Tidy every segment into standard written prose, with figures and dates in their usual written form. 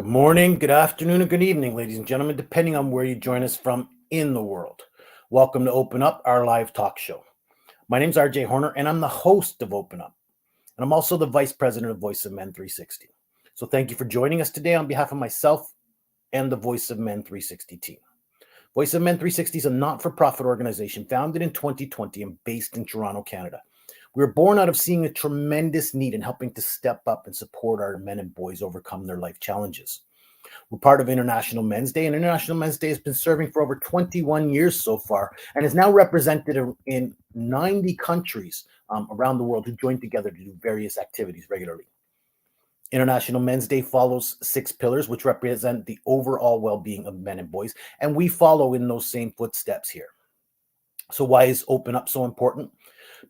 morning, good afternoon, or good evening, ladies and gentlemen, depending on where you join us from in the world. Welcome to Open Up, our live talk show. My name is RJ Horner, and I'm the host of Open Up. And I'm also the vice president of Voice of Men 360. So thank you for joining us today on behalf of myself and the Voice of Men 360 team. Voice of Men 360 is a not-for-profit organization founded in 2020 and based in Toronto, Canada. We were born out of seeing a tremendous need in helping to step up and support our men and boys overcome their life challenges. We're part of International Men's Day, and International Men's Day has been serving for over 21 years so far and is now represented in 90 countries around the world who join together to do various activities regularly. International Men's Day follows 6 pillars, which represent the overall well-being of men and boys, and we follow in those same footsteps here. So why is Open Up so important?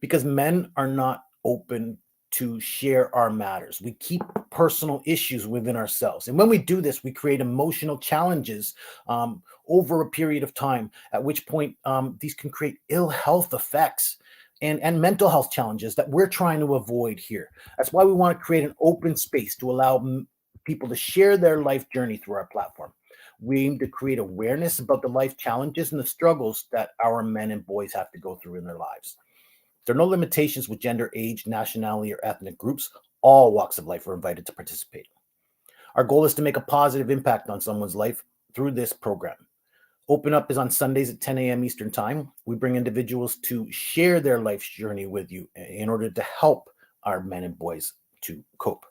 Because men are not open to share our matters. We keep personal issues within ourselves. And when we do this, we create emotional challenges over a period of time, at which point these can create ill health effects and mental health challenges that we're trying to avoid here. That's why we want to create an open space to allow people to share their life journey through our platform. We aim to create awareness about the life challenges and the struggles that our men and boys have to go through in their lives. There are no limitations with gender, age, nationality, or ethnic groups. All walks of life are invited to participate. Our goal is to make a positive impact on someone's life through this program. Open Up is on Sundays at 10 a.m. Eastern Time. We bring individuals to share their life's journey with you in order to help our men and boys to cope.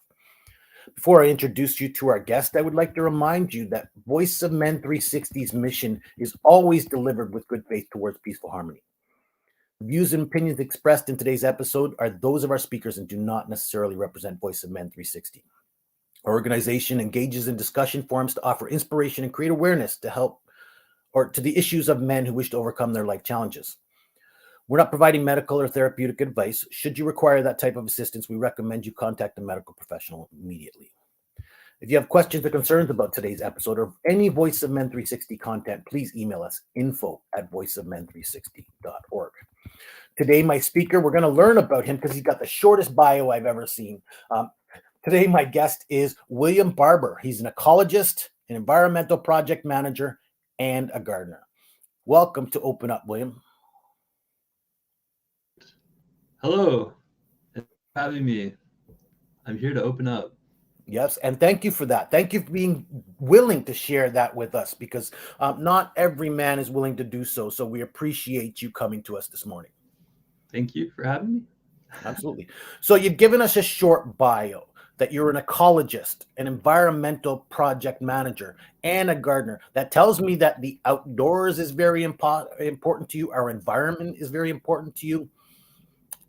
Before I introduce you to our guest, I would like to remind you that Voice of Men 360's mission is always delivered with good faith towards peaceful harmony. The views and opinions expressed in today's episode are those of our speakers and do not necessarily represent Voice of Men 360. Our organization engages in discussion forums to offer inspiration and create awareness to help or to the issues of men who wish to overcome their life challenges. We're not providing medical or therapeutic advice. Should you require that type of assistance, we recommend you contact a medical professional immediately. If you have questions or concerns about today's episode or any Voice of Men 360 content, please email us info@voiceofmen360.org. Today, my speaker, we're going to learn about him because he's got the shortest bio I've ever seen. Today, my guest is William Barbour. He's an ecologist, an environmental project manager, and a gardener. Welcome to Open Up, William. Hello. Thanks for having me. I'm here to open up. Yes, and thank you for that. Thank you for being willing to share that with us because not every man is willing to do so. So we appreciate you coming to us this morning. Thank you for having me. Absolutely. So you've given us a short bio that you're an ecologist, an environmental project manager, and a gardener. That tells me that the outdoors is very important to you. Our environment is very important to you.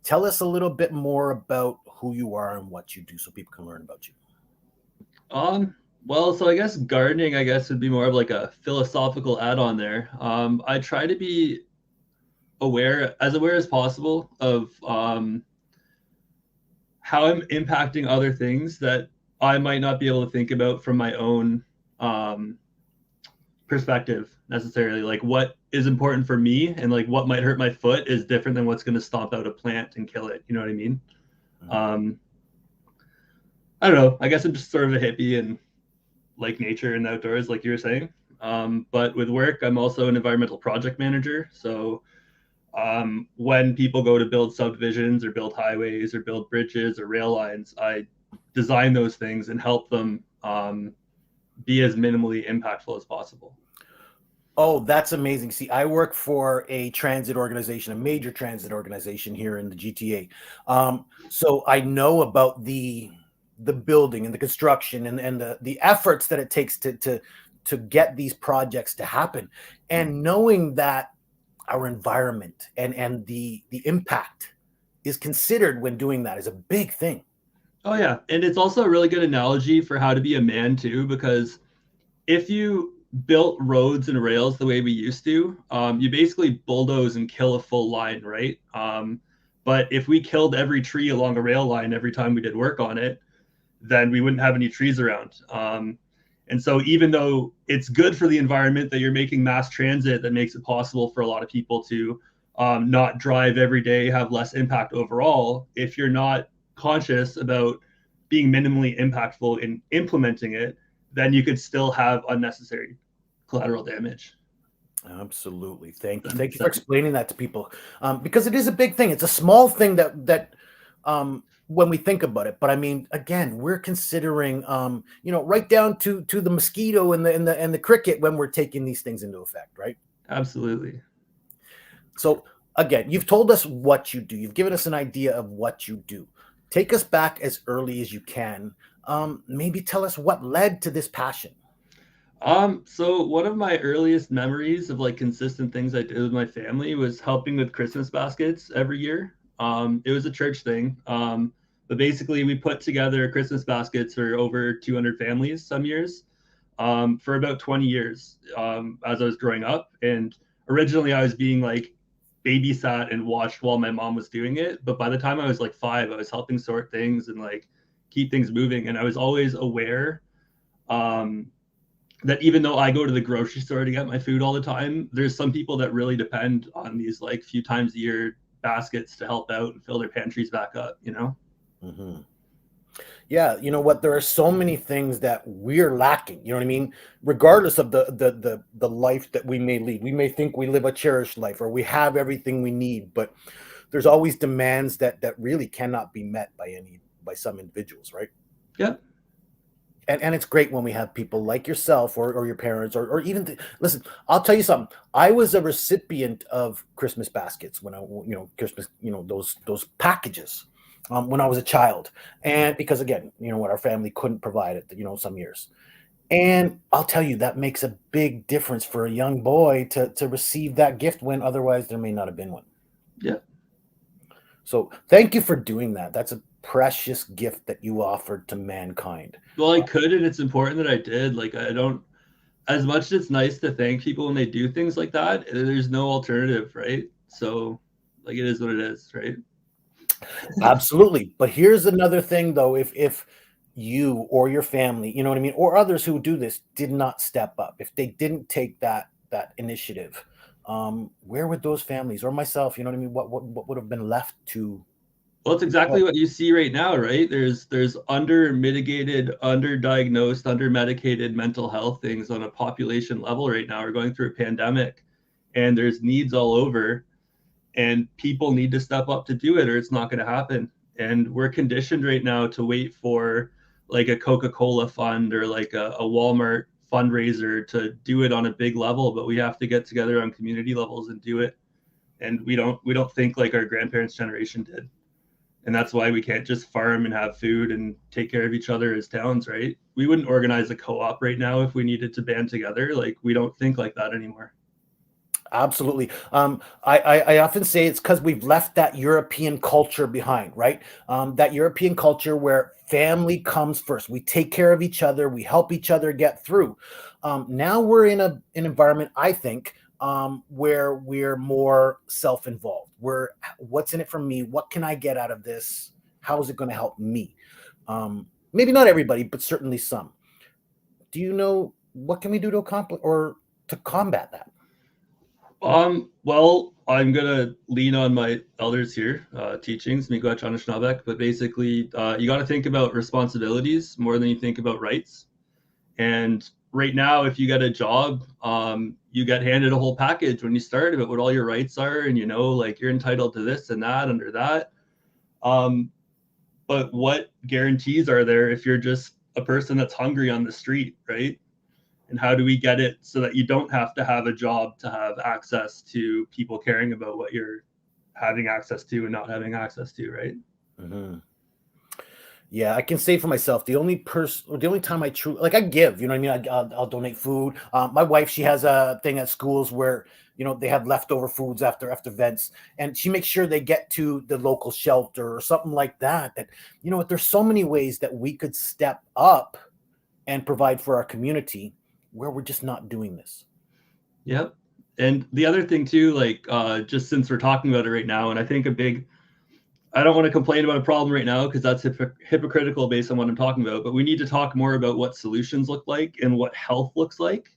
Tell us a little bit more about who you are and what you do so people can learn about you. Well, so I guess gardening, would be more of like a philosophical add-on there. I try to be aware as possible of how I'm impacting other things that I might not be able to think about from my own perspective necessarily. Like what is important for me and like what might hurt my foot is different than what's going to stomp out a plant and kill it. You know what I mean? Mm-hmm. I don't know. I guess I'm just sort of a hippie and like nature and outdoors, like you were saying. But with work, I'm also an environmental project manager. So when people go to build subdivisions or build highways or build bridges or rail lines, I design those things and help them be as minimally impactful as possible. Oh, that's amazing. See, I work for a transit organization, a major transit organization here in the GTA. So I know about the building and the construction and the efforts that it takes to get these projects to happen. And knowing that our environment and the impact is considered when doing that is a big thing. Oh, yeah. And it's also a really good analogy for how to be a man, too, because if you built roads and rails the way we used to, you basically bulldoze and kill a full line, right? But if we killed every tree along a rail line every time we did work on it, then we wouldn't have any trees around. And so even though it's good for the environment that you're making mass transit that makes it possible for a lot of people to not drive every day, have less impact overall, if you're not conscious about being minimally impactful in implementing it, then you could still have unnecessary collateral damage. Absolutely. Thank you. That Thank makes you for sense. explaining that to people. Because it is a big thing. It's a small thing that when we think about it. But I mean, again, we're considering right down to the mosquito and the cricket when we're taking these things into effect, right? Absolutely. So again, you've told us what you do. You've given us an idea of what you do. Take us back as early as you can. Maybe tell us what led to this passion. So one of my earliest memories of like consistent things I did with my family was helping with Christmas baskets every year. It was a church thing. But basically we put together Christmas baskets for over 200 families some years, for about 20 years, as I was growing up. And originally I was being like babysat and watched while my mom was doing it. But by the time I was like 5, I was helping sort things and like keep things moving. And I was always aware, um, that even though I go to the grocery store to get my food all the time, there's some people that really depend on these like few times a year baskets to help out and fill their pantries back up, you know? Mhm. Yeah, you know what? There are so many things that we're lacking. You know what I mean? Regardless of the life that we may lead, we may think we live a cherished life or we have everything we need, but there's always demands that really cannot be met by some individuals, right? Yep. And it's great when we have people like yourself or your parents or even listen. I'll tell you something. I was a recipient of Christmas baskets when Christmas, those packages, when I was a child, and because again, you know what, our family couldn't provide it, some years. And I'll tell you, that makes a big difference for a young boy to receive that gift when otherwise there may not have been one. Yep. So thank you for doing that. That's a precious gift that you offered to mankind. Well, I could, and it's important that I did. Like, I don't, as much as it's nice to thank people when they do things like that, there's no alternative, right? So, like, it is what it is, right? Absolutely. But here's another thing though, if you or your family, you know what I mean, or others who do this did not step up, if they didn't take that initiative, where would those families or myself, you know what I mean, what would have been left to Well, it's help? exactly what you see right now, right? There's under mitigated, under-diagnosed, under-medicated mental health things on a population level right now. We're going through a pandemic, and there's needs all over, and people need to step up to do it, or it's not going to happen. And we're conditioned right now to wait for like a Coca-Cola fund or like a Walmart fundraiser to do it on a big level, but we have to get together on community levels and do it. And we don't think like our grandparents' generation did, and that's why we can't just farm and have food and take care of each other as towns, right? We wouldn't organize a co-op right now if we needed to band together. Like, we don't think like that anymore. Absolutely. I often say it's because we've left that European culture behind, right? That European culture where family comes first. We take care of each other. We help each other get through. Now we're in an environment, I think, where we're more self-involved. What's in it for me? What can I get out of this? How is it going to help me? Maybe not everybody, but certainly some. Do you know what can we do to accomplish or to combat that? Well, I'm gonna lean on my elders here, teachings, Miigwech Anishinaabe, but basically, you got to think about responsibilities more than you think about rights. And right now, if you get a job, you get handed a whole package when you start about what all your rights are, and like you're entitled to this and that under that. Um, but what guarantees are there if you're just a person that's hungry on the street, right? And how do we get it so that you don't have to have a job to have access to people caring about what you're having access to and not having access to, right? Mhm. Yeah, I can say for myself, the only time I truly like, I give, you know what I mean? I'll donate food. My wife, she has a thing at schools where, they have leftover foods after events, and she makes sure they get to the local shelter or something like that. That, what, there's so many ways that we could step up and provide for our community where we're just not doing this. Yep. And the other thing too, like, just since we're talking about it right now, and I don't want to complain about a problem right now because that's hypocritical based on what I'm talking about, but we need to talk more about what solutions look like and what health looks like,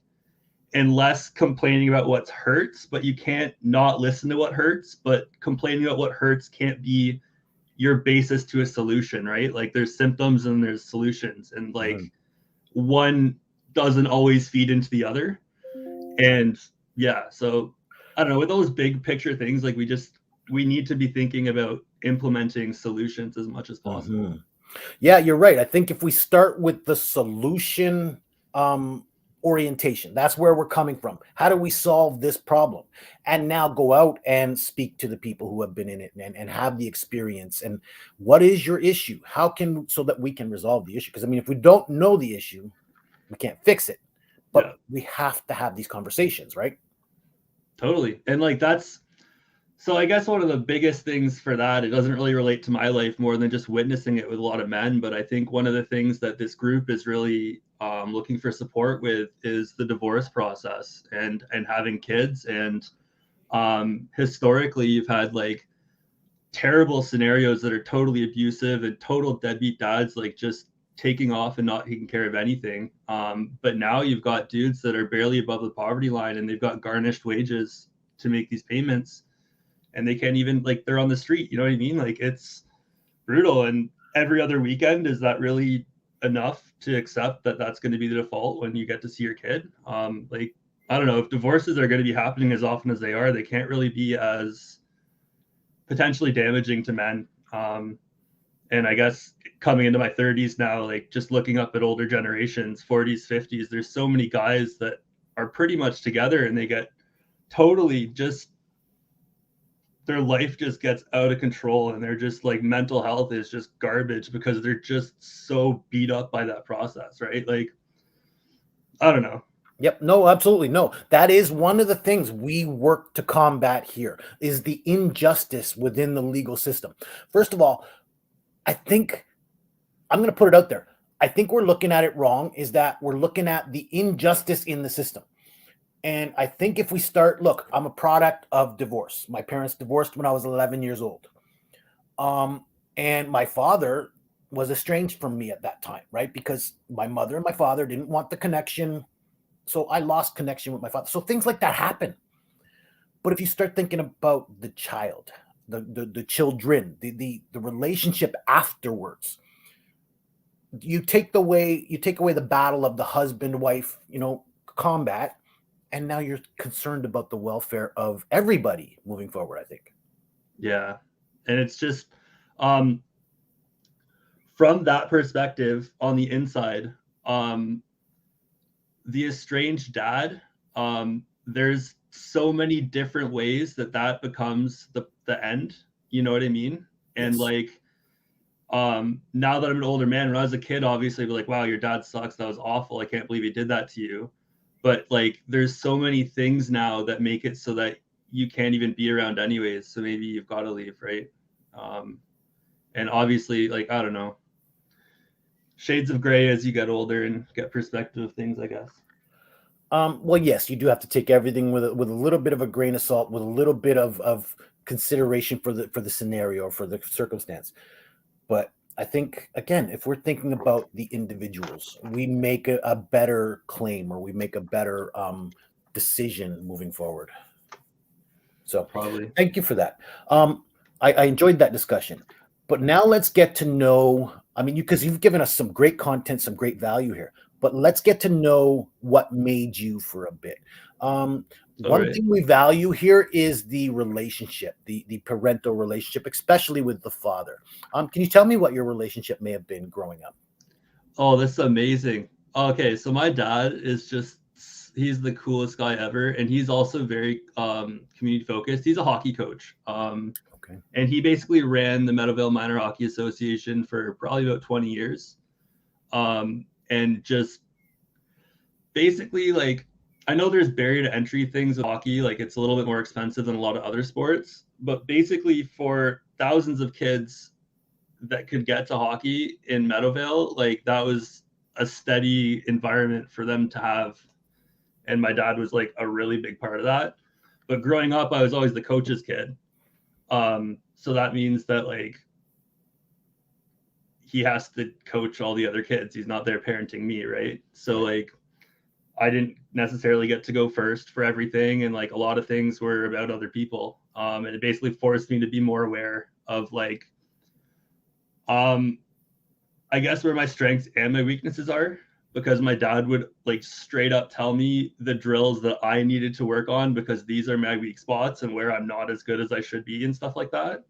and less complaining about what hurts. But you can't not listen to what hurts, but complaining about what hurts can't be your basis to a solution, right? Like, there's symptoms and there's solutions, and like Mhm. one doesn't always feed into the other. And yeah, so I don't know, with those big picture things, like we need to be thinking about implementing solutions as much as possible. Mhm. Yeah, you're right. I think if we start with the solution orientation, that's where we're coming from. How do we solve this problem? And now go out and speak to the people who have been in it and have the experience. And what is your issue? How can, so that we can resolve the issue? Because I mean, if we don't know the issue, we can't fix it. But Yeah, we have to have these conversations, right? totally. And like so I guess one of the biggest things for that, it doesn't really relate to my life more than just witnessing it with a lot of men, but I think one of the things that this group is really looking for support with is the divorce process and having kids. And historically, you've had like terrible scenarios that are totally abusive and total deadbeat dads, like just taking off and not taking care of anything. But now you've got dudes that are barely above the poverty line and they've got garnished wages to make these payments, and they can't even, like, they're on the street. You know what I mean? Like, it's brutal. And every other weekend, is that really enough to accept that that's going to be the default when you get to see your kid? Like, I don't know, if divorces are going to be happening as often as they are, they can't really be as potentially damaging to men. And I guess coming into my 30s now, like just looking up at older generations, 40s, 50s, there's so many guys that are pretty much together and they get totally just, their life just gets out of control and they're just like, mental health is just garbage because they're just so beat up by that process, right? Like, I don't know. Yep. No, absolutely. No, that is one of the things we work to combat here is the injustice within the legal system. First of all, I think I'm going to put it out there. I think we're looking at it wrong, is that we're looking at the injustice in the system. And I think if we start, look, I'm a product of divorce. My parents divorced when I was 11 years old. And my father was estranged from me at that time, right? Because my mother and my father didn't want the connection. So I lost connection with my father. So things like that happen. But if you start thinking about the child, the children, the relationship afterwards, you take away the battle of the husband wife, combat, and now you're concerned about the welfare of everybody moving forward, I think. Yeah. And it's just, um, from that perspective on the inside, the estranged dad, there's so many different ways that becomes the end. You know what I mean? And Yes. like, now that I'm an older man, when I was a kid, obviously, I'd be like, wow, your dad sucks. That was awful. I can't believe he did that to you. But like, there's so many things now that make it so that you can't even be around anyways. So maybe you've got to leave, right? Um, and obviously, like, I don't know, shades of gray as you get older and get perspective of things, I guess. Well, yes, you do have to take everything with a little bit of a grain of salt, with a little bit of consideration for the scenario or for the circumstance. But I think, again, if we're thinking about the individuals, we make a better claim, or we make a better decision moving forward. So Probably. thank you for that. I enjoyed that discussion. But now let's get to know, I mean, because you've given us some great content, some great value here. But let's get to know what made you for a bit. All One right. thing we value here is the relationship, the parental relationship, especially with the father. Can you tell me what your relationship may have been growing up? Oh, that's amazing. Okay, so my dad is just, he's the coolest guy ever, and he's also very community focused. He's a hockey coach. Okay. And he basically ran the Meadowvale Minor Hockey Association for probably about 20 years. And just basically, like, I know there's barrier to entry things with hockey, like it's a little bit more expensive than a lot of other sports, but basically for thousands of kids that could get to hockey in Meadowvale, like that was a steady environment for them to have. And my dad was like a really big part of that. But growing up, I was always the coach's kid. So that means that like he has to coach all the other kids. He's not there parenting me, right? So like I didn't necessarily get to go first for everything, and like a lot of things were about other people. And it basically forced me to be more aware of like, I guess where my strengths and my weaknesses are. because my dad would like straight up tell me the drills that I needed to work on because these are my weak spots and where I'm not as good as I should be and stuff like that.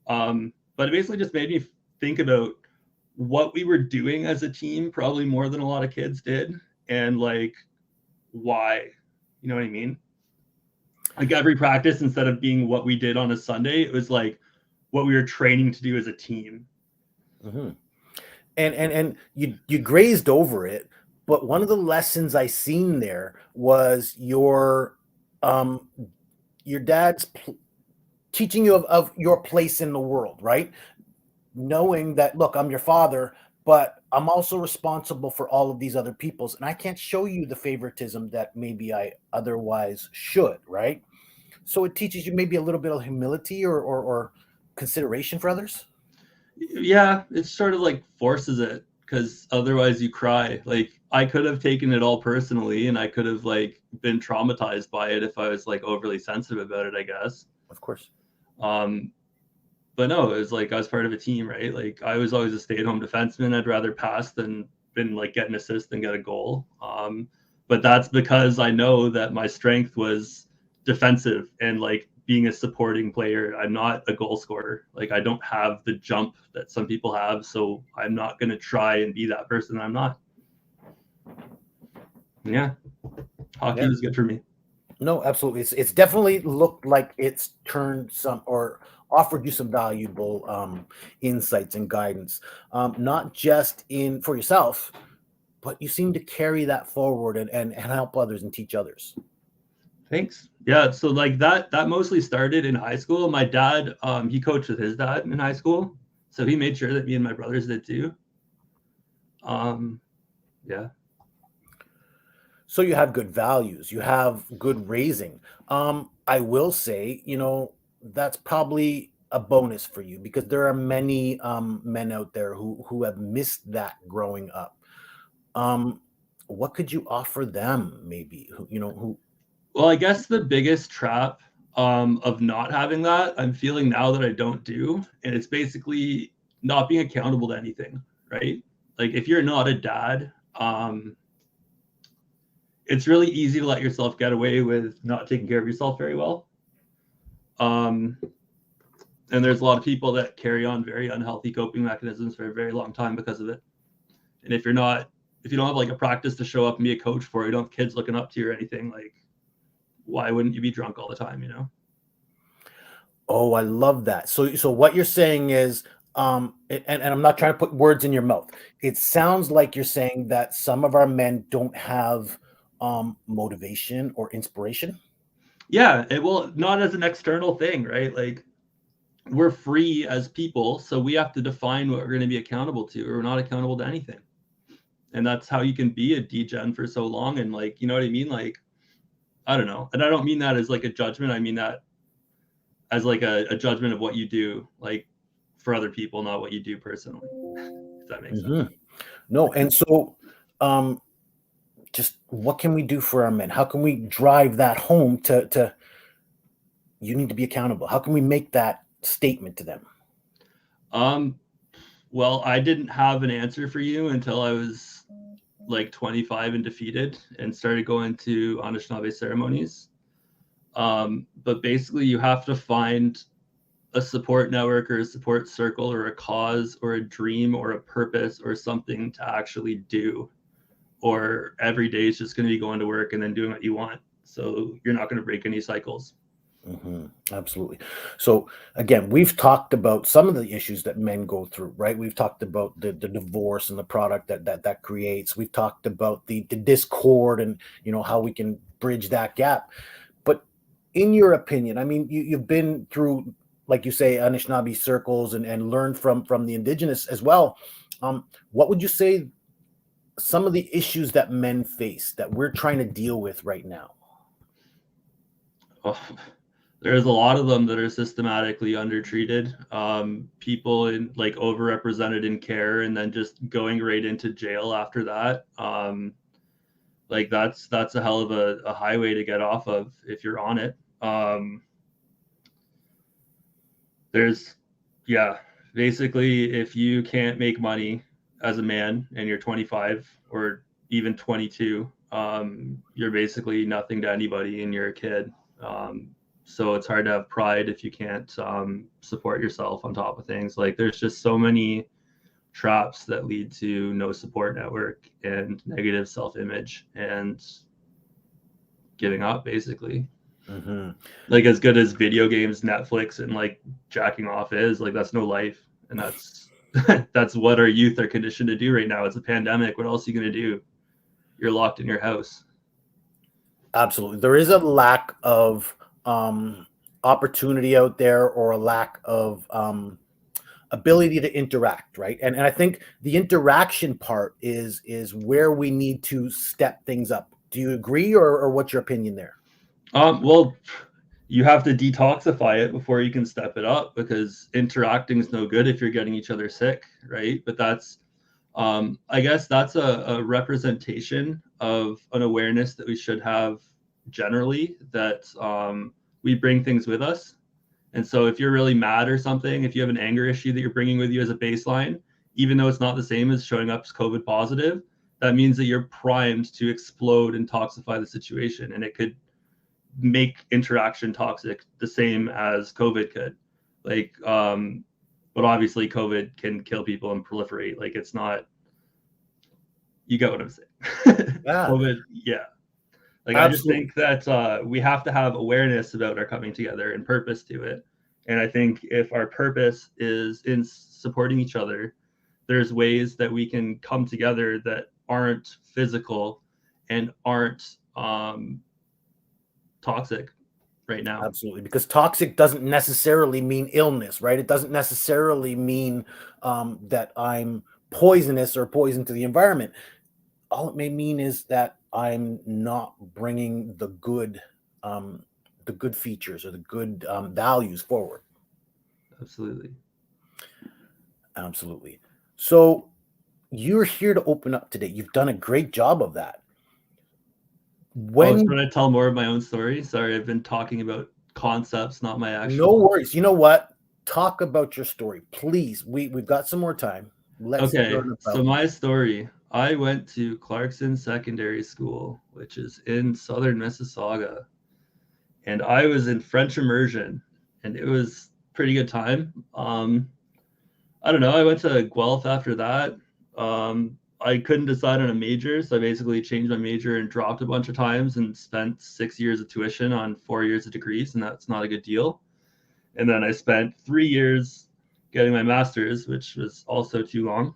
But it basically just made me think about what we were doing as a team, probably more than a lot of kids did, and like why, you know what I mean? Like every practice, instead of being what we did on a Sunday, it was like what we were training to do as a team. Mm-hmm. And you grazed over it, but one of the lessons I seen there was your dad's teaching you of your place in the world, right? Knowing that, look, I'm your father, but I'm also responsible for all of these other people's, and I can't show you the favoritism that maybe I otherwise should, right? So it teaches you maybe a little bit of humility or consideration for others. Yeah, it sort of like forces it because otherwise you cry. Like I could have taken it all personally and I could have like been traumatized by it if I was like overly sensitive about it, I guess. Of course. Um, but no, it was like I was part of a team, right? Like I was always a stay-at-home defenseman. I'd rather pass than been like get an assist and get a goal. But that's because I know that my strength was defensive and like being a supporting player. I'm not a goal scorer. Like I don't have the jump that some people have, so I'm not going to try and be that person. I'm not. Yeah, hockey was good for me. No, absolutely. It's definitely looked like it's turned some or offered you some valuable insights and guidance, not just in for yourself, but you seem to carry that forward and help others and teach others. Thanks. Yeah, so like that mostly started in high school. My dad, he coached with his dad in high school, so he made sure that me and my brothers did too. Yeah. So you have good values, you have good raising. I will say, that's probably a bonus for you because there are many men out there who have missed that growing up. Um, what could you offer them, maybe? Who? Well, I guess the biggest trap of not having that, I'm feeling now that I don't do, and it's basically not being accountable to anything, right? Like if you're not a dad, it's really easy to let yourself get away with not taking care of yourself very well. And there's a lot of people that carry on very unhealthy coping mechanisms for a very long time because of it. And if you don't have like a practice to show up and be a coach for, you don't have kids looking up to you or anything, like why wouldn't you be drunk all the time, you know? Oh, I love that. So what you're saying is, and I'm not trying to put words in your mouth. It sounds like you're saying that some of our men don't have motivation or inspiration. Yeah, it will not as an external thing, right? Like we're free as people, so we have to define what we're going to be accountable to, or we're not accountable to anything. And that's how you can be a degen for so long. And like, you know what I mean? Like, I don't know. And I don't mean that as like a judgment. I mean that as like a judgment of what you do, like for other people, not what you do personally. If that makes sense. No, and so just what can we do for our men? How can we drive that home to you need to be accountable? How can we make that statement to them? Well, I didn't have an answer for you until I was like 25 and defeated and started going to Anishinaabe ceremonies. But basically, you have to find a support network or a support circle or a cause or a dream or a purpose or something to actually do. Or every day is just going to be going to work and then doing what you want. So you're not going to break any cycles. Absolutely. So again, we've talked about some of the issues that men go through, right? We've talked about the divorce and the product that creates. We've talked about the discord and how we can bridge that gap. But in your opinion, I mean, you've been through, like you say, Anishinaabe circles and learned from the indigenous as well. What would you say some of the issues that men face that we're trying to deal with right now? Oh, there's a lot of them that are systematically undertreated. People in like overrepresented in care and then just going right into jail after that. Like that's a hell of a highway to get off of if you're on it. There's yeah, basically if you can't make money as a man and you're 25 or even 22, you're basically nothing to anybody and you're a kid. So it's hard to have pride if you can't support yourself on top of things. Like there's just so many traps that lead to no support network and negative self-image and giving up, basically. Mm-hmm. Like as good as video games, Netflix, and like jacking off is, like that's no life, and that's that's what our youth are conditioned to do right now. It's a pandemic. What else are you gonna do? You're locked in your house. Absolutely. There is a lack of opportunity out there, or a lack of ability to interact, right? And I think the interaction part is where we need to step things up. Do you agree, or what's your opinion there? Well, you have to detoxify it before you can step it up, because interacting is no good if you're getting each other sick, right? But that's I guess that's a representation of an awareness that we should have generally, that we bring things with us. And so if you're really mad or something, if you have an anger issue that you're bringing with you as a baseline, even though it's not the same as showing up as COVID positive, that means that you're primed to explode and toxify the situation. And it could make interaction toxic the same as COVID could. Like, but obviously COVID can kill people and proliferate. Like it's not, you get what I'm saying. Yeah, COVID, yeah. Like I just absolutely. think that we have to have awareness about our coming together and purpose to it. And I think if our purpose is in supporting each other, there's ways that we can come together that aren't physical and aren't toxic right now. Absolutely, because toxic doesn't necessarily mean illness, right? It doesn't necessarily mean that I'm poisonous or poison to the environment. All it may mean is that I'm not bringing the good features or the good values forward. Absolutely. Absolutely. So you're here to open up today. You've done a great job of that. Oh, When should I tell more of my own story? Sorry, I've been talking about concepts, not my No actual. worries. You know what? Talk about your story, please. We've got some more time. Let's Okay, learn so about. my story. I went to Clarkson Secondary School, which is in southern Mississauga, and I was in French immersion, and it was pretty good time. I don't know. I went to Guelph after that. I couldn't decide on a major, so I basically changed my major and dropped a bunch of times and spent 6 years of tuition on 4 years of degrees, and that's not a good deal. And then I spent 3 years getting my master's, which was also too long.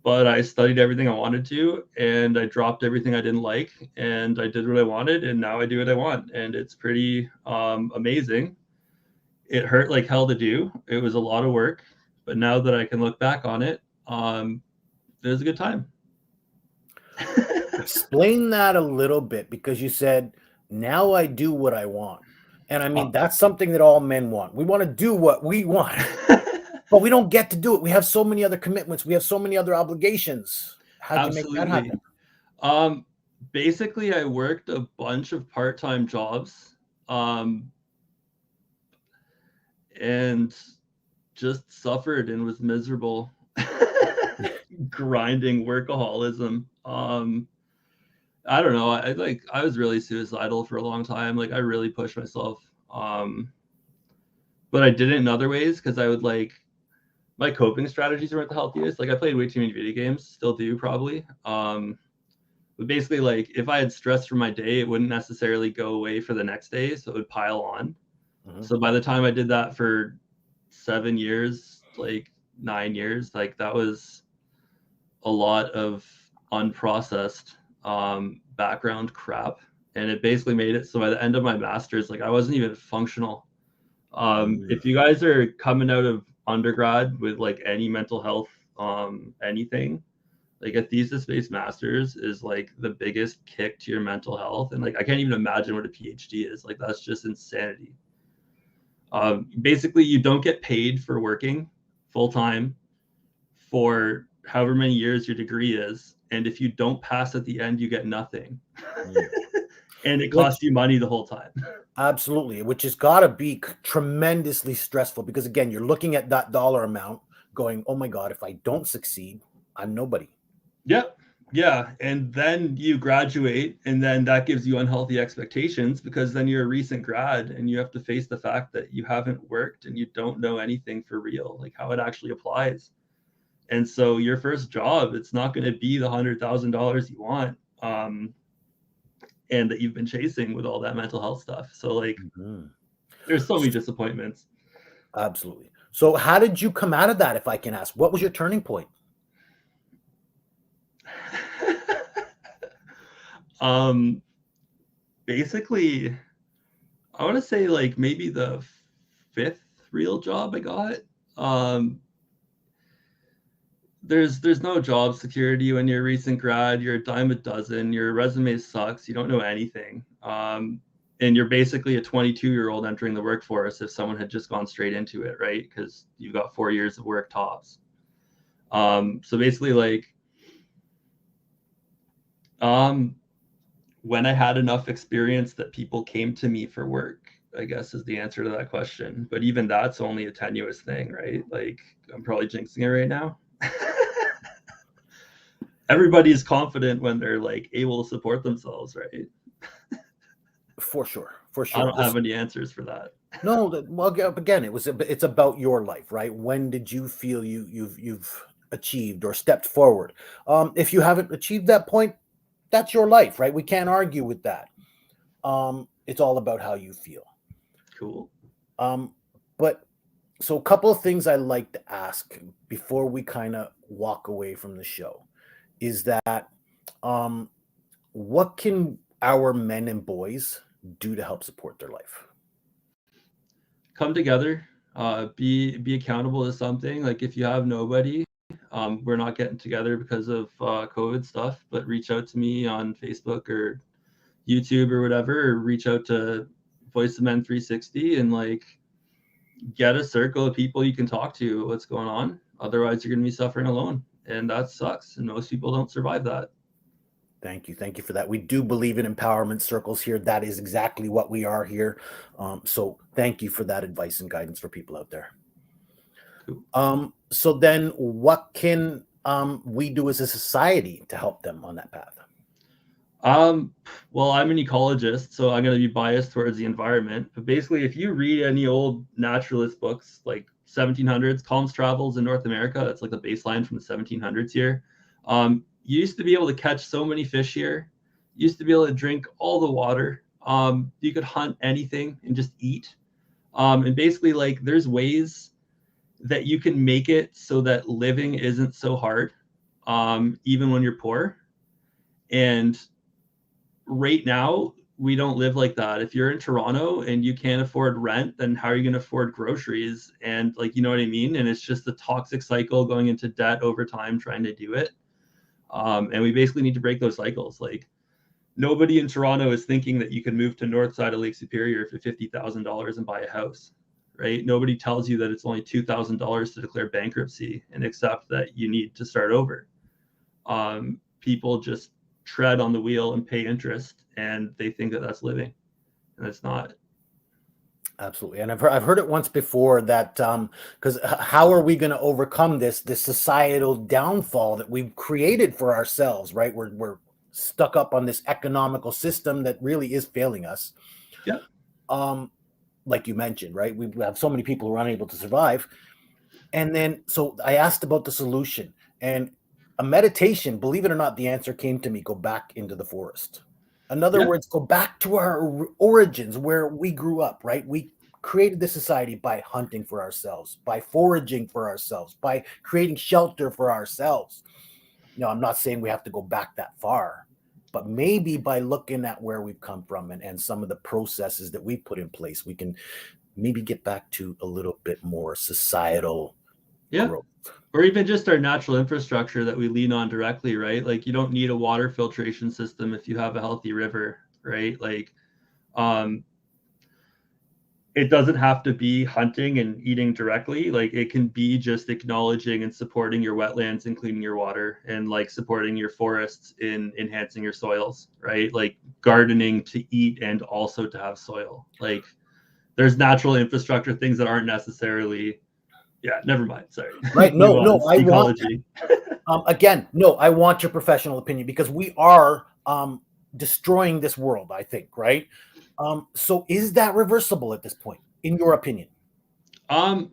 But I studied everything I wanted to, and I dropped everything I didn't like, and I did what I wanted, and now I do what I want, and it's pretty amazing. It hurt like hell to do. It was a lot of work, but now that I can look back on it, it was a good time. Explain that a little bit, because you said, now I do what I want. And I mean, Uh, that's something that all men want. We want to do what we want, but we don't get to do it. We have so many other commitments. We have so many other obligations. How'd you make that Absolutely. happen? Basically, I worked a bunch of part-time jobs, um, and just suffered and was miserable. Grinding workaholism. I don't know. I was really suicidal for a long time. Like I really pushed myself. But I did it in other ways because I would like my coping strategies weren't the healthiest. Like I played way too many video games, still do probably. But basically, like if I had stress from my day, it wouldn't necessarily go away for the next day, so it would pile on. Mhm. So by the time I did that for 7 years, like 9 years, like that was a lot of unprocessed background crap, and it basically made it so by the end of my master's, like I wasn't even functional. Mm. If you guys are coming out of undergrad with like any mental health anything, like a thesis-based master's is like the biggest kick to your mental health, and like I can't even imagine what a PhD is. Like that's just insanity. Basically, you don't get paid for working full time for however many years your degree is, and if you don't pass at the end, you get nothing, Mm. and it Which costs you money the whole time. Absolutely, which has got to be tremendously stressful, because again, you're looking at that dollar amount going, oh my God, if I don't succeed, I'm nobody. Yep. Yeah, and then you graduate, and then that gives you unhealthy expectations because then you're a recent grad and you have to face the fact that you haven't worked and you don't know anything for real, like how it actually applies. And so your first job, it's not going to be the $100,000 you want, and that you've been chasing with all that mental health stuff. So like, there's so many disappointments. Absolutely. So how did you come out of that, if I can ask? What was your turning point? Basically, I want to say like maybe the fifth real job I got. There's no job security when you're a recent grad. You're a dime a dozen. Your resume sucks. You don't know anything. And you're basically a 22-year-old entering the workforce if someone had just gone straight into it, right? Because you've got 4 years of work tops. So basically, like, when I had enough experience that people came to me for work, I guess is the answer to that question. But even that's only a tenuous thing, right? Like, I'm probably jinxing it right now. Everybody is confident when they're like able to support themselves, right? For sure. For I sure. don't have any answers for that. No, well, again, it's about your life, right? When did you feel you've achieved or stepped forward? If you haven't achieved that point, that's your life, right? We can't argue with that. It's all about how you feel. Cool. But so a couple of things I like to ask before we kind of walk away from the show is that what can our men and boys do to help support their life? Come together, be accountable to something. Like if you have nobody, we're not getting together because of COVID stuff, but reach out to me on Facebook or YouTube or whatever, or reach out to Voice of Men 360 and like get a circle of people you can talk to what's going on. Otherwise, you're going to be suffering alone, and that sucks. And most people don't survive that. Thank you. Thank you for that. We do believe in empowerment circles here. That is exactly what we are here. So thank you for that advice and guidance for people out there. Cool. So then what can we do as a society to help them on that path? Well, I'm an ecologist, so I'm going to be biased towards the environment. But basically, if you read any old naturalist books, like 1700s, Column's Travels in North America, that's like the baseline from the 1700s here. You used to be able to catch so many fish here. You used to be able to drink all the water. You could hunt anything and just eat. And basically, like, there's ways that you can make it so that living isn't so hard, even when you're poor. And right now, we don't live like that. If you're in Toronto and you can't afford rent, then how are you going to afford groceries? And like, you know what I mean? And it's just a toxic cycle going into debt over time trying to do it. And we basically need to break those cycles. Like nobody in Toronto is thinking that you can move to north side of Lake Superior for $50,000 and buy a house, right? Nobody tells you that it's only $2,000 to declare bankruptcy and accept that you need to start over. People just tread on the wheel and pay interest, and they think that that's living, and it's not. Absolutely. And I've heard it once before that because how are we going to overcome this societal downfall that we've created for ourselves, right? We're stuck up on this economical system that really is failing us. Yeah. Like you mentioned, right? We have so many people who are unable to survive. And then so I asked about the solution, and a meditation, believe it or not, the answer came to me: go back into the forest. In other words, go back to our origins where we grew up, right? We created this society by hunting for ourselves, by foraging for ourselves, by creating shelter for ourselves. You know, I'm not saying we have to go back that far, but maybe by looking at where we've come from and some of the processes that we put in place, we can maybe get back to a little bit more societal growth. Or even just our natural infrastructure that we lean on directly, right? Like you don't need a water filtration system if you have a healthy river, right? Like it doesn't have to be hunting and eating directly. Like it can be just acknowledging and supporting your wetlands and cleaning your water, and like supporting your forests in enhancing your soils, right? Like gardening to eat and also to have soil. Like there's natural infrastructure things that aren't necessarily Yeah, never mind. Sorry. Right? No, no, Nuance, I want ecology. again, no, I want your professional opinion because we are destroying this world, I think, right? So is that reversible at this point, in your opinion? Um,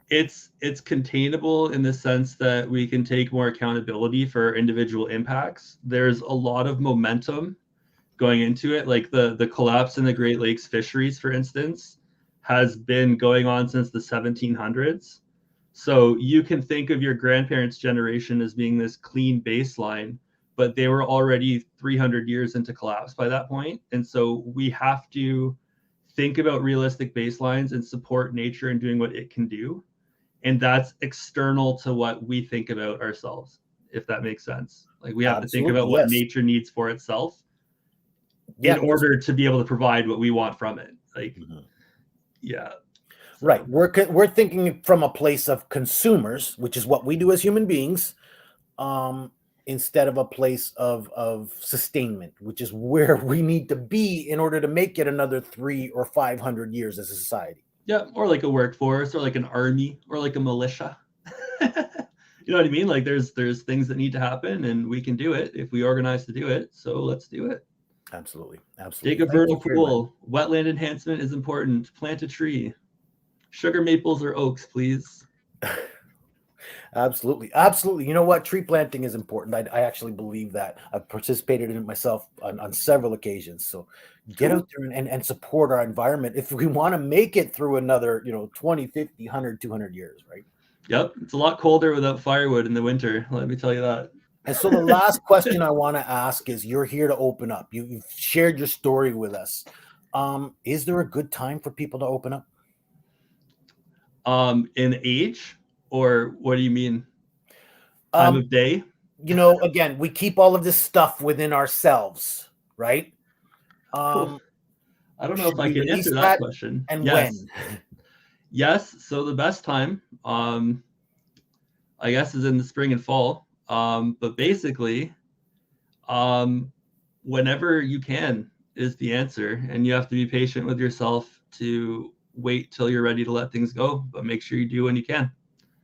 it's containable in the sense that we can take more accountability for individual impacts. There's a lot of momentum going into it, like the collapse in the Great Lakes fisheries, for instance, has been going on since the 1700s. So you can think of your grandparents' generation as being this clean baseline, but they were already 300 years into collapse by that point. And so we have to think about realistic baselines and support nature and doing what it can do. And that's external to what we think about ourselves, if that makes sense. Like we have to think Absolutely, about what yes. nature needs for itself in Yeah, order to be able to provide what we want from it. Like, mhm. yeah. So, Right. We're thinking from a place of consumers, which is what we do as human beings, instead of a place of sustainment, which is where we need to be in order to make it another 300 or 500 years as a society. yeah, or like a workforce, or like an army, or like a militia. You know what I mean? Like there's things that need to happen, and we can do it if we organize to do it. So let's do it. Absolutely. Dig Absolutely. a Thank vernal you very much. pool. Wetland enhancement is important. Plant a tree. Sugar maples or oaks, please. Absolutely. Absolutely. You know what? Tree planting is important. I actually believe that. I've participated in it myself on several occasions. So get Cool. out there and support our environment if we want to make it through another, 20, 50, 100, 200 years, right? Yep, it's a lot colder without firewood in the winter. Let me tell you that. And so the last question I want to ask is you're here to open up. You've shared your story with us. Is there a good time for people to open up? In age, or what do you mean? Time Um, of day? Again, we keep all of this stuff within ourselves, right? Cool. Um, I don't know should if I we can answer release that that question. and Yes. when? Yes. So the best time, I guess, is in the spring and fall. But basically, um, whenever you can is the answer, and you have to be patient with yourself to wait till you're ready to let things go. But make sure you do when you can.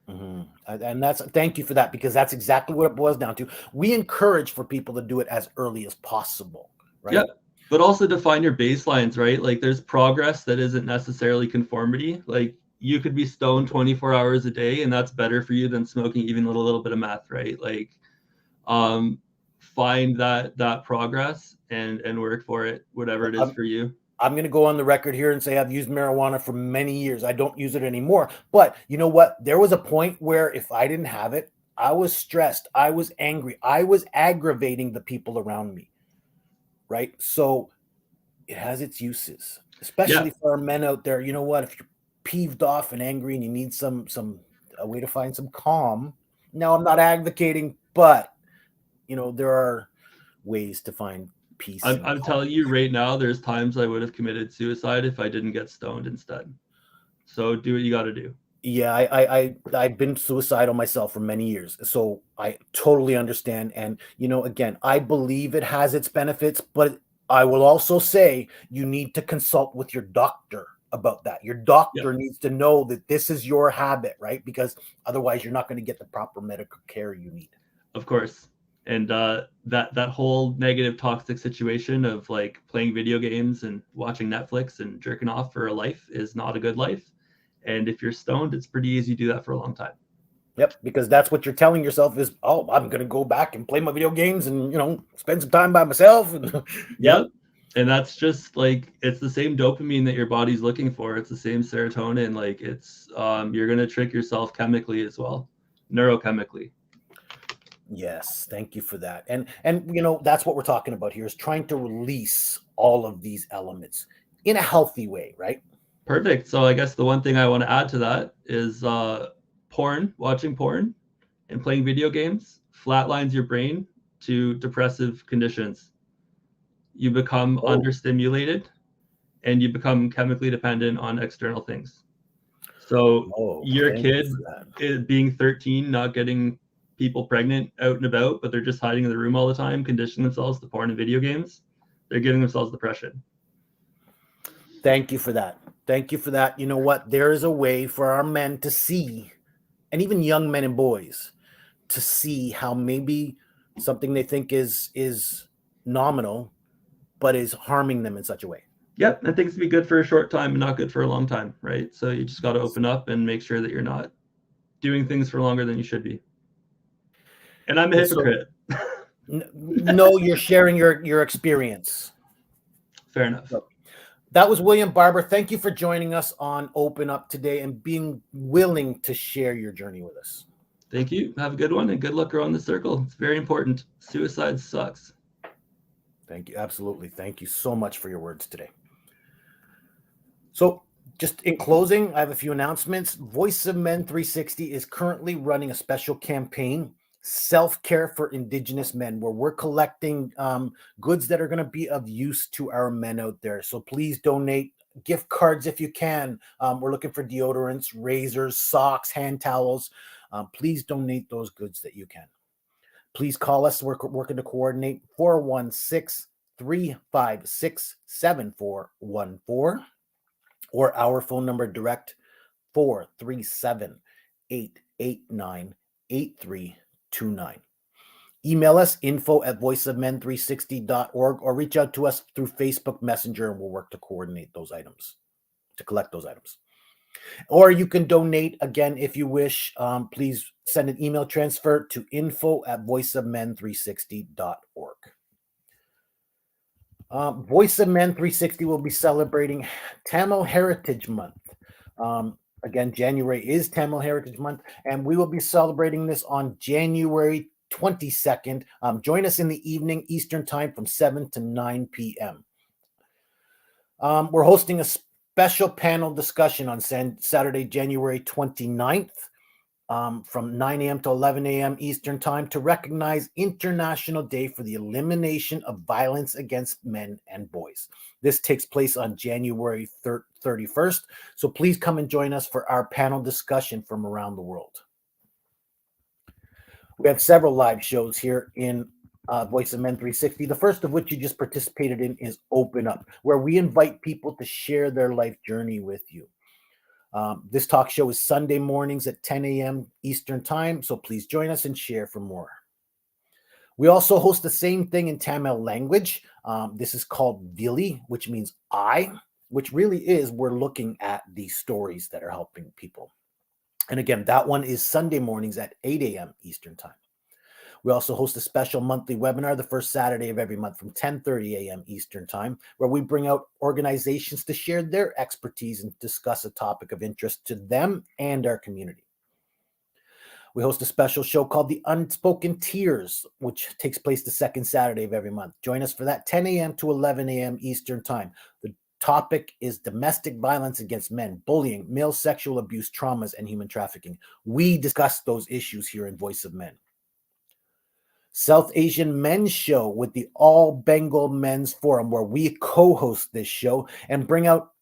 Mhm. And that's thank you for that because that's exactly what it boils down to. We encourage for people to do it as early as possible, Yep. right? But also define your baselines, right? Like there's progress that isn't necessarily conformity. Like you could be stoned 24 hours a day, and that's better for you than smoking even a little bit of meth, right? Like um find that progress and work for it, whatever it is I'm, for you. I'm going to go on the record here and say I've used marijuana for many years. I don't use it anymore. But you know what? There was a point where if I didn't have it, I was stressed. I was angry. I was aggravating the people around me, right? So it has its uses, Yeah, especially for our men out there. You know what? If you're peeved off and angry and you need some a way to find some calm. Now I'm not advocating, but there are ways to find peace I'm and I'm calm. telling you right now, there's times I would have committed suicide if I didn't get stoned instead. So do what you got to do. Yeah, I've been suicidal myself for many years, so I totally understand. And again, I believe it has its benefits, but I will also say you need to consult with your doctor about that. Your Yep, doctor needs to know that this is your habit, right? Because otherwise, you're not going to get the proper medical care you need. of course. And that whole negative toxic situation of like playing video games and watching Netflix and jerking off for a life is not a good life. And if you're stoned, it's pretty easy to do that for a long time. Yep, because that's what you're telling yourself is, oh, I'm going to go back and play my video games and spend some time by myself. And yep. Yep. And that's just like it's the same dopamine that your body's looking for. It's the same serotonin. Like it's you're gonna trick yourself chemically as well, neurochemically. Yes, thank you for that. And that's what we're talking about here is trying to release all of these elements in a healthy way, right? Perfect. So I guess the one thing I want to add to that is watching porn and playing video games flatlines your brain to depressive conditions. You become Oh, understimulated and you become chemically dependent on external things. So oh, your thank you kid for that. being 13, not getting people pregnant out and about, but they're just hiding in the room all the time, conditioning themselves to porn and video games, they're giving themselves depression. Thank you for that. Thank you for that. You know what? There is a way for our men to see, and even young men and boys, to see how maybe something they think is nominal, but is harming them in such a way. Yep, and things can be good for a short time and not good for a long time, right? So you just got to open up and make sure that you're not doing things for longer than you should be. And I'm a hypocrite. No, you're sharing your experience. Fair enough. So, that was William Barbour. Thank you for joining us on Open Up today and being willing to share your journey with us. Thank you. Have a good one and good luck around the circle. It's very important. Suicide sucks. Thank you. Absolutely. Thank you so much for your words today. So, just in closing, I have a few announcements. Voice of Men 360 is currently running a special campaign, Self-Care for Indigenous Men, where we're collecting goods that are going to be of use to our men out there. So please donate gift cards if you can. We're looking for deodorants, razors, socks, hand towels. Please donate those goods that you can. Please call us. We're working to coordinate 416-356-7414 or our phone number direct 437-889-8329. Email us info@voiceofmen360.org or reach out to us through Facebook Messenger and we'll work to coordinate those items, to collect those items. Or you can donate again if you wish. Please send an email transfer to info@voiceofmen360.org. Voice of Men 360 will be celebrating Tamil Heritage Month. Again, January is Tamil Heritage Month, and we will be celebrating this on January 22nd. Join us in the evening Eastern Time from 7 to 9 p.m. We're hosting a special panel discussion on Saturday, January 29th. From 9 a.m. to 11 a.m. Eastern Time to recognize International Day for the Elimination of Violence Against Men and Boys. This takes place on January 31st, so please come and join us for our panel discussion from around the world. We have several live shows here in Voice of Men 360, the first of which you just participated in is Open Up, where we invite people to share their life journey with you. This talk show is Sunday mornings at 10 a.m. Eastern Time, so please join us and share for more. We also host the same thing in Tamil language. This is called Vili, which means I, which really is we're looking at these stories that are helping people. And again, that one is Sunday mornings at 8 a.m. Eastern Time. We also host a special monthly webinar the first Saturday of every month from 10:30 a.m. Eastern Time, where we bring out organizations to share their expertise and discuss a topic of interest to them and our community. We host a special show called The Unspoken Tears, which takes place the second Saturday of every month. Join us for that 10 a.m. to 11 a.m. Eastern Time. The topic is domestic violence against men, bullying, male sexual abuse, traumas, and human trafficking. We discuss those issues here in Voice of Men. South Asian Men's Show with the All Bengal Men's Forum, where we co-host this show and bring out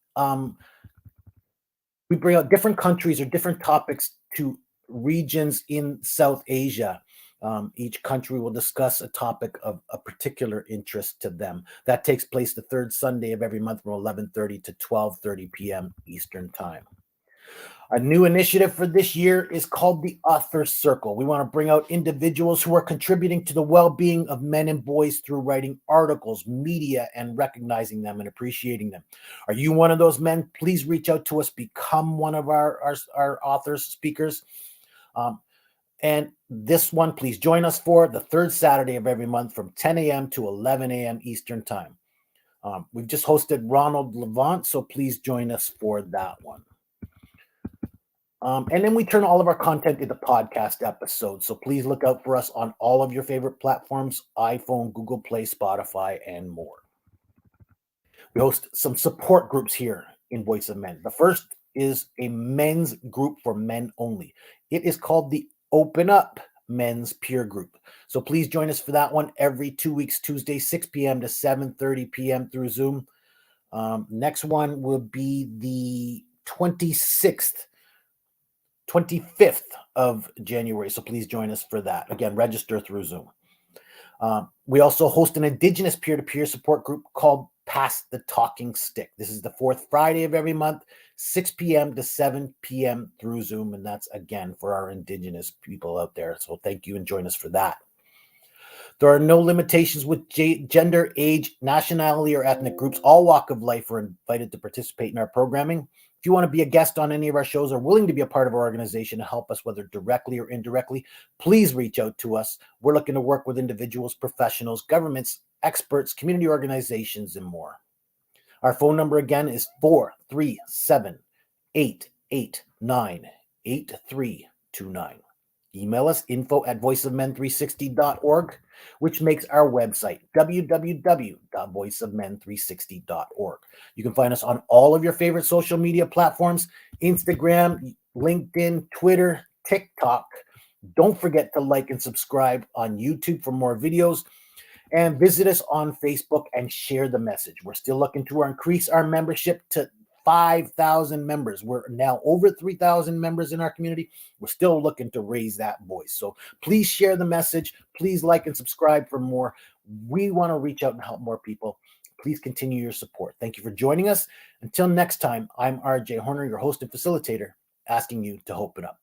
different countries or different topics to regions in South Asia. Each country will discuss a topic of a particular interest to them. That takes place the third Sunday of every month from 11:30 to 12:30 p.m. Eastern Time. A new initiative for this year is called the Author Circle. We want to bring out individuals who are contributing to the well-being of men and boys through writing articles, media, and recognizing them and appreciating them. Are you one of those men? Please reach out to us. Become one of our authors, speakers. And this one, please join us for the third Saturday of every month from 10 a.m. to 11 a.m. Eastern Time. We've just hosted Ronald Levant, so please join us for that one. And then we turn all of our content into podcast episodes. So please look out for us on all of your favorite platforms, iPhone, Google Play, Spotify, and more. We host some support groups here in Voice of Men. The first is a men's group for men only. It is called the Open Up Men's Peer Group. So please join us for that one every 2 weeks, Tuesday, 6 p.m. to 7:30 p.m. through Zoom. Next one will be the 25th of January. So please join us for that. Again, register through Zoom. We also host an Indigenous peer-to-peer support group called Pass the Talking Stick. This is the fourth Friday of every month, 6 p.m. to 7 p.m. through Zoom. And that's, again, for our Indigenous people out there. So thank you and join us for that. There are no limitations with gender, age, nationality, or ethnic groups. All walk of life are invited to participate in our programming. If you want to be a guest on any of our shows or willing to be a part of our organization to help us, whether directly or indirectly, please reach out to us. We're looking to work with individuals, professionals, governments, experts, community organizations, and more. Our phone number again is 437-889-8329. Email us info@voiceofmen360.org, which makes our website www.voiceofmen360.org. You can find us on all of your favorite social media platforms: Instagram, LinkedIn, Twitter, TikTok. Don't forget to like and subscribe on YouTube for more videos, and visit us on Facebook and share the message. We're still looking to increase our membership to 5,000 members. We're now over 3,000 members in our community. We're still looking to raise that voice. So please share the message. Please like and subscribe for more. We want to reach out and help more people. Please continue your support. Thank you for joining us. Until next time, I'm RJ Horner, your host and facilitator, asking you to open up.